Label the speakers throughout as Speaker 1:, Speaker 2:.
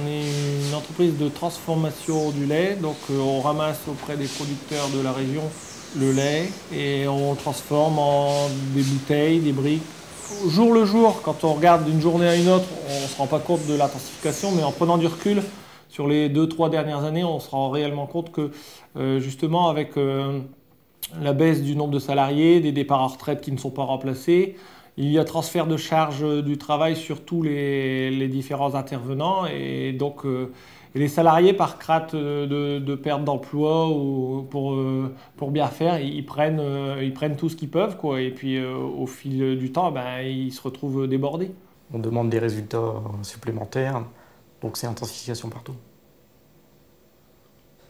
Speaker 1: On est une entreprise de transformation du lait, donc on ramasse auprès des producteurs de la région le lait et on le transforme en des bouteilles, des briques. Au jour le jour, quand on regarde d'une journée à une autre, on ne se rend pas compte de l'intensification, mais en prenant du recul, sur les 2-3 dernières années, on se rend réellement compte que justement avec la baisse du nombre de salariés, des départs en retraite qui ne sont pas remplacés, il y a transfert de charge du travail sur tous les différents intervenants et donc et les salariés par crainte de perte d'emploi ou pour bien faire, ils prennent tout ce qu'ils peuvent quoi, et puis au fil du temps, ben, ils se retrouvent débordés.
Speaker 2: On demande des résultats supplémentaires, donc c'est intensification partout.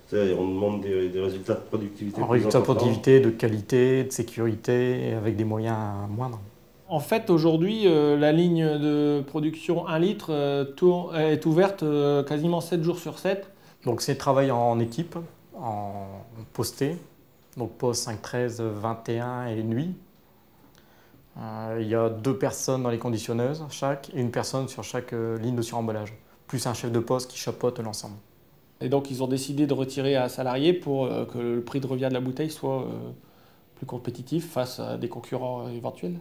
Speaker 3: C'est-à-dire, on demande des résultats de productivité
Speaker 2: En
Speaker 3: plus
Speaker 2: résultat de
Speaker 3: importants.
Speaker 2: productivité, de qualité, de sécurité, et avec des moyens moindres.
Speaker 1: En fait, aujourd'hui, la ligne de production 1 litre est ouverte quasiment 7 jours sur 7.
Speaker 2: Donc c'est travail en équipe, en posté, donc poste 5, 13, 21 et nuit. Il y a 2 personnes dans les conditionneuses chaque et une personne sur chaque ligne de suremballage, plus un chef de poste qui chapeaute l'ensemble.
Speaker 1: Et donc, ils ont décidé de retirer un salarié pour que le prix de revient de la bouteille soit plus compétitif face à des concurrents éventuels.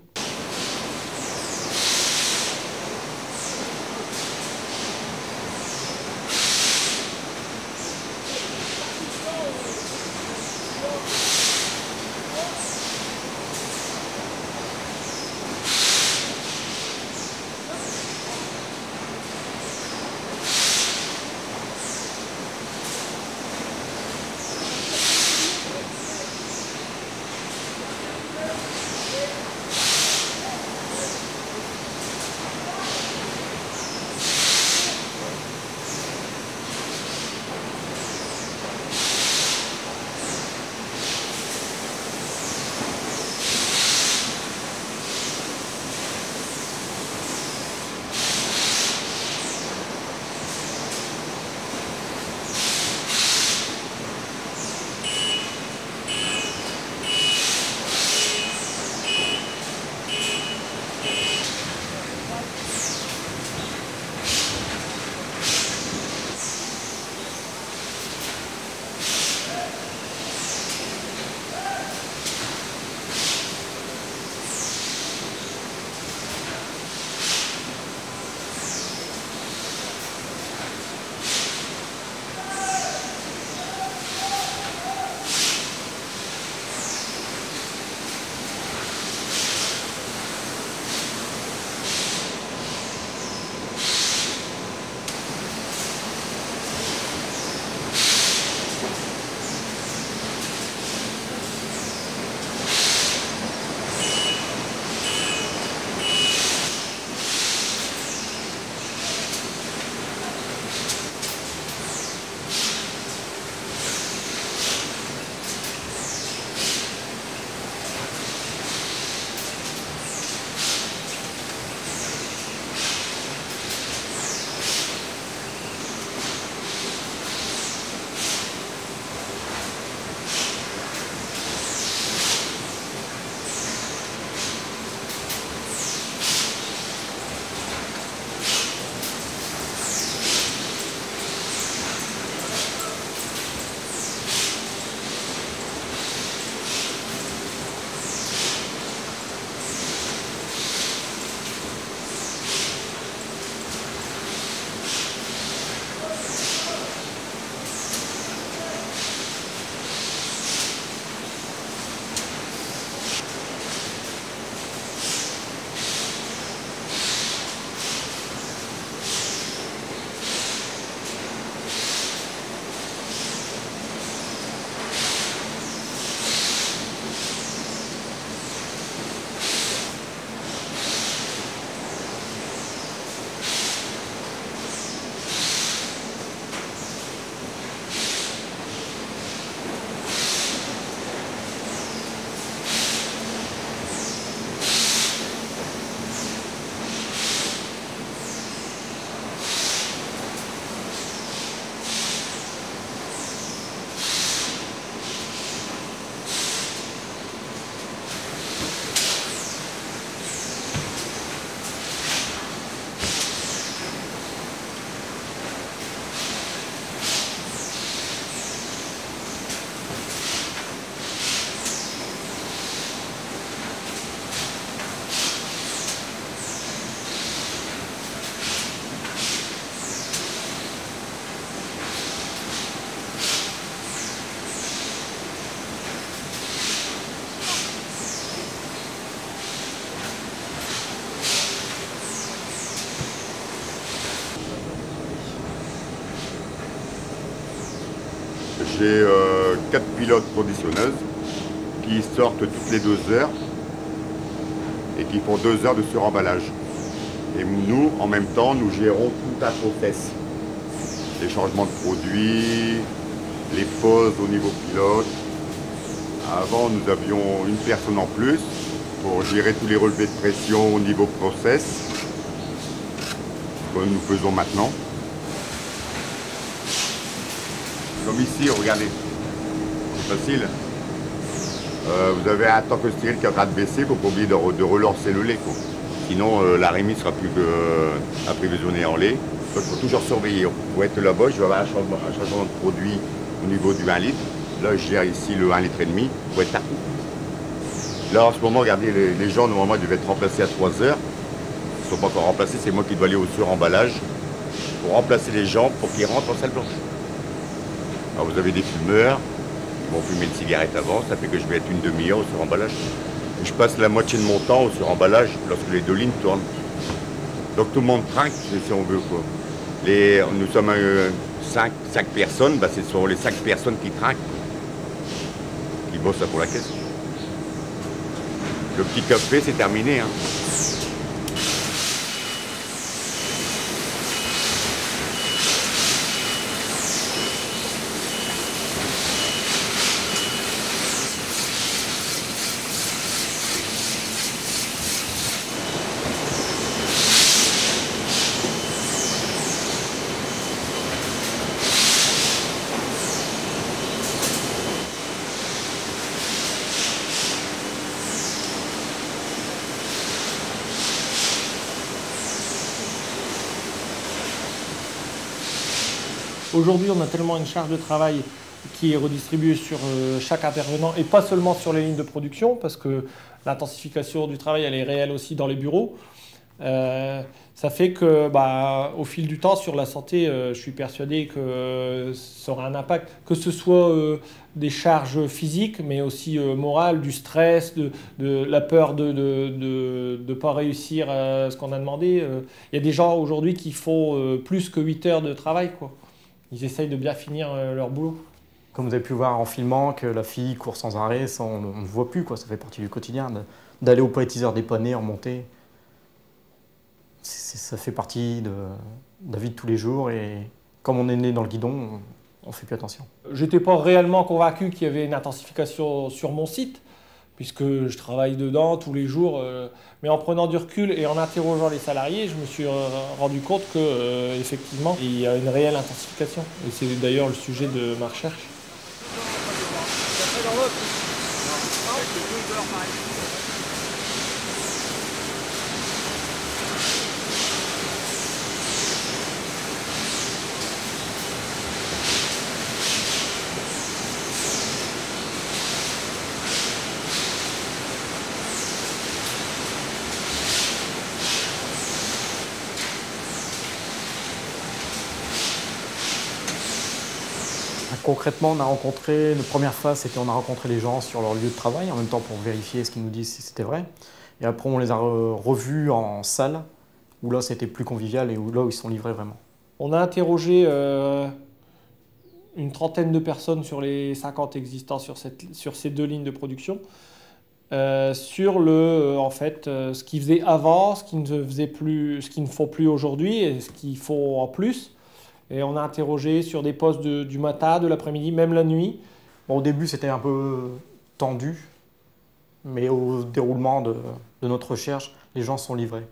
Speaker 4: j'ai 4 pilotes conditionneuses qui sortent toutes les 2 heures et qui font 2 heures de suremballage. Et nous, en même temps, nous gérons tout un process. Les changements de produits, les pauses au niveau pilote. Avant, nous avions une personne en plus pour gérer tous les relevés de pression au niveau process, que nous faisons maintenant. Comme ici, regardez, c'est facile. Vous avez un tank stérile qui est en train de baisser, il ne faut pas oublier de relancer le lait, quoi. Sinon, la remise ne sera plus approvisionnée en lait. Donc, il faut toujours surveiller. Pour être là-bas, je vais avoir un changement de produit au niveau du 1 litre. Là, je gère ici le 1,5 litre pour être partout. Là, en ce moment, regardez, les gens, normalement, ils devaient être remplacés à 3 heures. Ils ne sont pas encore remplacés, c'est moi qui dois aller au suremballage pour remplacer les gens pour qu'ils rentrent en salle blanche. Alors, vous avez des fumeurs qui vont fumer une cigarette avant, ça fait que je vais être une demi-heure au suremballage. Je passe la moitié de mon temps au suremballage lorsque les 2 lignes tournent. Donc tout le monde trinque, si on veut, quoi. Nous sommes 5 personnes, bah, ce sont les 5 personnes qui trinquent, qui bossent pour la caisse. Le petit café, c'est terminé, hein.
Speaker 1: Aujourd'hui, on a tellement une charge de travail qui est redistribuée sur chaque intervenant et pas seulement sur les lignes de production, parce que l'intensification du travail, elle est réelle aussi dans les bureaux. Ça fait que, au fil du temps, sur la santé, je suis persuadé que ça aura un impact, que ce soit des charges physiques, mais aussi morales, du stress, de la peur de ne pas réussir ce qu'on a demandé. Il y a des gens aujourd'hui qui font plus que 8 heures de travail, quoi. Ils essayent de bien finir leur boulot.
Speaker 2: Comme vous avez pu voir en filmant que la fille court sans arrêt, ça, on ne voit plus, quoi. Ça fait partie du quotidien, d'aller au palettiseur dépanner, remonter. Ça fait partie de la vie de tous les jours et comme on est né dans le guidon, on ne fait plus attention.
Speaker 1: Je n'étais pas réellement convaincu qu'il y avait une intensification sur mon site, puisque je travaille dedans tous les jours. Mais en prenant du recul et en interrogeant les salariés, je me suis rendu compte qu'effectivement, il y a une réelle intensification. Et c'est d'ailleurs le sujet de ma recherche.
Speaker 2: Concrètement, on a rencontré, la première phase, c'était on a rencontré les gens sur leur lieu de travail, en même temps pour vérifier ce qu'ils nous disent si c'était vrai. Et après, on les a revus en salle, où là, c'était plus convivial et où là, ils sont livrés vraiment.
Speaker 1: On a interrogé une trentaine de personnes sur les 50 existants sur ces 2 lignes de production, sur ce qu'ils faisaient avant, ce qu'ils ne faisaient plus, ce qu'ils ne font plus aujourd'hui et ce qu'ils font en plus. Et on a interrogé sur des postes du matin, de l'après-midi, même la nuit.
Speaker 2: Bon, au début, c'était un peu tendu, mais au déroulement de notre recherche, les gens sont livrés.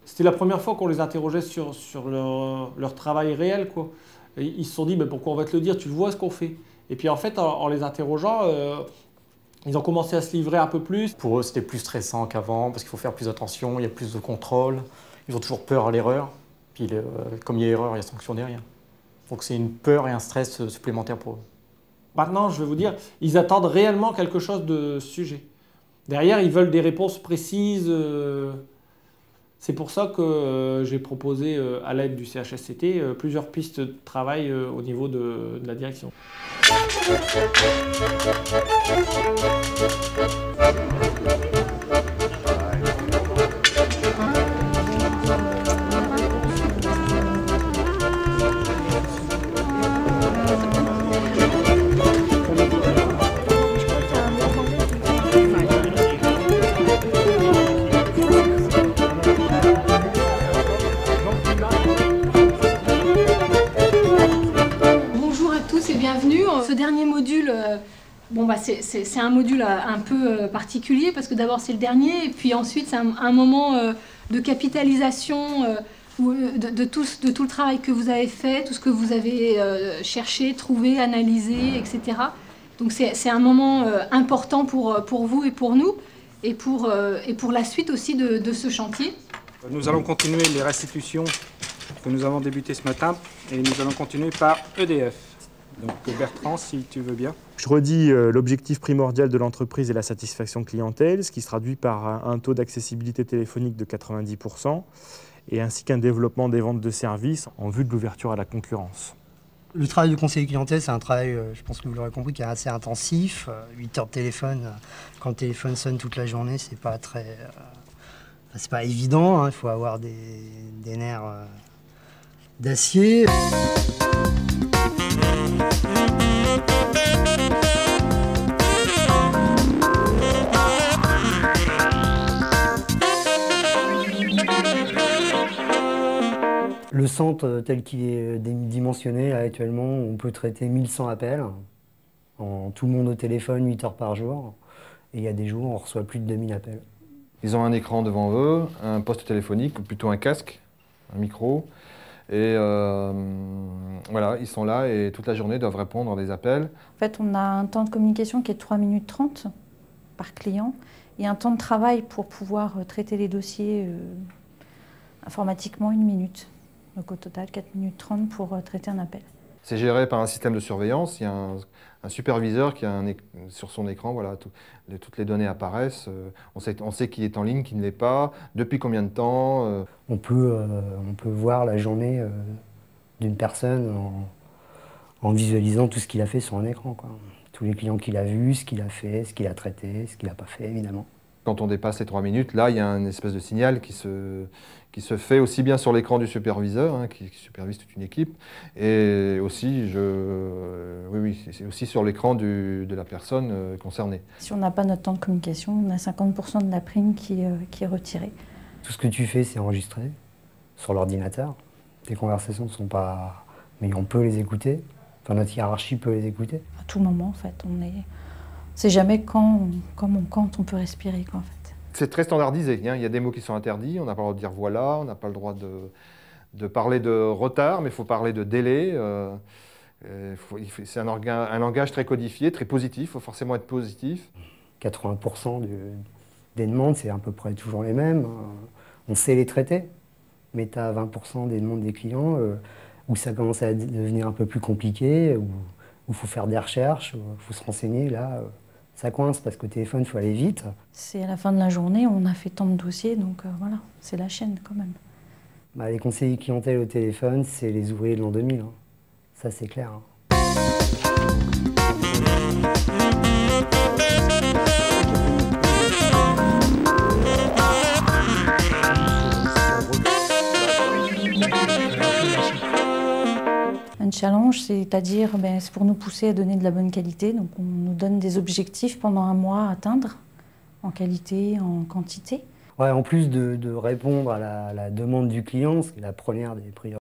Speaker 1: C'était la première fois qu'on les interrogeait sur leur travail réel, quoi. Et ils se sont dit, pourquoi on va te le dire, tu vois ce qu'on fait. Et puis en fait, en les interrogeant, ils ont commencé à se livrer un peu plus.
Speaker 2: Pour eux, c'était plus stressant qu'avant, parce qu'il faut faire plus attention, il y a plus de contrôle. Ils ont toujours peur à l'erreur. Puis comme il y a erreur, il y a sanction derrière. Donc c'est une peur et un stress supplémentaire pour eux.
Speaker 1: Maintenant, je vais vous dire, ils attendent réellement quelque chose de ce sujet. Derrière, ils veulent des réponses précises. C'est pour ça que j'ai proposé, à l'aide du CHSCT, plusieurs pistes de travail au niveau de la direction.
Speaker 5: c'est un module un peu particulier parce que d'abord c'est le dernier et puis ensuite c'est un moment de capitalisation de tout le travail que vous avez fait, tout ce que vous avez cherché, trouvé, analysé, etc. Donc c'est un moment important pour vous et pour nous et pour la suite aussi de ce chantier.
Speaker 6: Nous allons continuer les restitutions que nous avons débutées ce matin et nous allons continuer par EDF. Donc Bertrand, si tu veux bien.
Speaker 7: Je redis, l'objectif primordial de l'entreprise est la satisfaction clientèle, ce qui se traduit par un taux d'accessibilité téléphonique de 90% et ainsi qu'un développement des ventes de services en vue de l'ouverture à la concurrence.
Speaker 8: Le travail de conseiller clientèle, c'est un travail, je pense que vous l'aurez compris, qui est assez intensif. 8 heures de téléphone, quand le téléphone sonne toute la journée, c'est pas très... c'est pas évident, hein. Il faut avoir des nerfs d'acier. Le centre tel qu'il est dimensionné, là, actuellement, on peut traiter 1100 appels, en tout le monde au téléphone, 8 heures par jour. Et il y a des jours où on reçoit plus de 2000 appels.
Speaker 9: Ils ont un écran devant eux, un poste téléphonique, ou plutôt un casque, un micro. Et voilà, ils sont là et toute la journée doivent répondre à des appels.
Speaker 10: En fait, on a un temps de communication qui est de 3 minutes 30 par client et un temps de travail pour pouvoir traiter les dossiers informatiquement 1 minute. Donc au total, 4 minutes 30 pour traiter un appel.
Speaker 9: C'est géré par un système de surveillance. Il y a un superviseur qui a sur son écran, voilà, toutes les données apparaissent. On sait qui est en ligne, qui ne l'est pas, depuis combien de temps.
Speaker 8: On peut voir la journée d'une personne en visualisant tout ce qu'il a fait sur un écran, quoi. Tous les clients qu'il a vus, ce qu'il a fait, ce qu'il a traité, ce qu'il n'a pas fait, évidemment.
Speaker 9: Quand on dépasse les 3 minutes, là, il y a une espèce de signal qui se fait aussi bien sur l'écran du superviseur, hein, qui supervise toute une équipe, et aussi, c'est aussi sur l'écran de la personne concernée.
Speaker 10: Si on n'a pas notre temps de communication, on a 50% de la prime qui est retirée.
Speaker 8: Tout ce que tu fais, c'est enregistré sur l'ordinateur. Tes conversations ne sont pas... mais on peut les écouter. Enfin, notre hiérarchie peut les écouter.
Speaker 10: À tout moment, en fait. C'est jamais quand on peut respirer, quoi, en fait.
Speaker 9: C'est très standardisé, hein. Il y a des mots qui sont interdits, on n'a pas le droit de dire voilà, on n'a pas le droit de parler de retard, mais il faut parler de délai. C'est un langage très codifié, très positif, il faut forcément être positif.
Speaker 8: 80% des demandes, c'est à peu près toujours les mêmes. On sait les traiter, mais tu as 20% des demandes des clients où ça commence à devenir un peu plus compliqué, où il faut faire des recherches, où il faut se renseigner, là... ça coince parce qu'au téléphone, il faut aller vite.
Speaker 10: C'est à la fin de la journée, on a fait tant de dossiers, donc voilà, c'est la chaîne quand même.
Speaker 8: Bah, les conseillers clientèle au téléphone, c'est les ouvriers de l'an 2000. Hein. Ça, c'est clair. Hein.
Speaker 10: Un challenge, c'est-à-dire, c'est pour nous pousser à donner de la bonne qualité. Donc on nous donne des objectifs pendant 1 mois à atteindre, en qualité, en quantité.
Speaker 8: Ouais, en plus de répondre à la demande du client, c'est la première des priorités.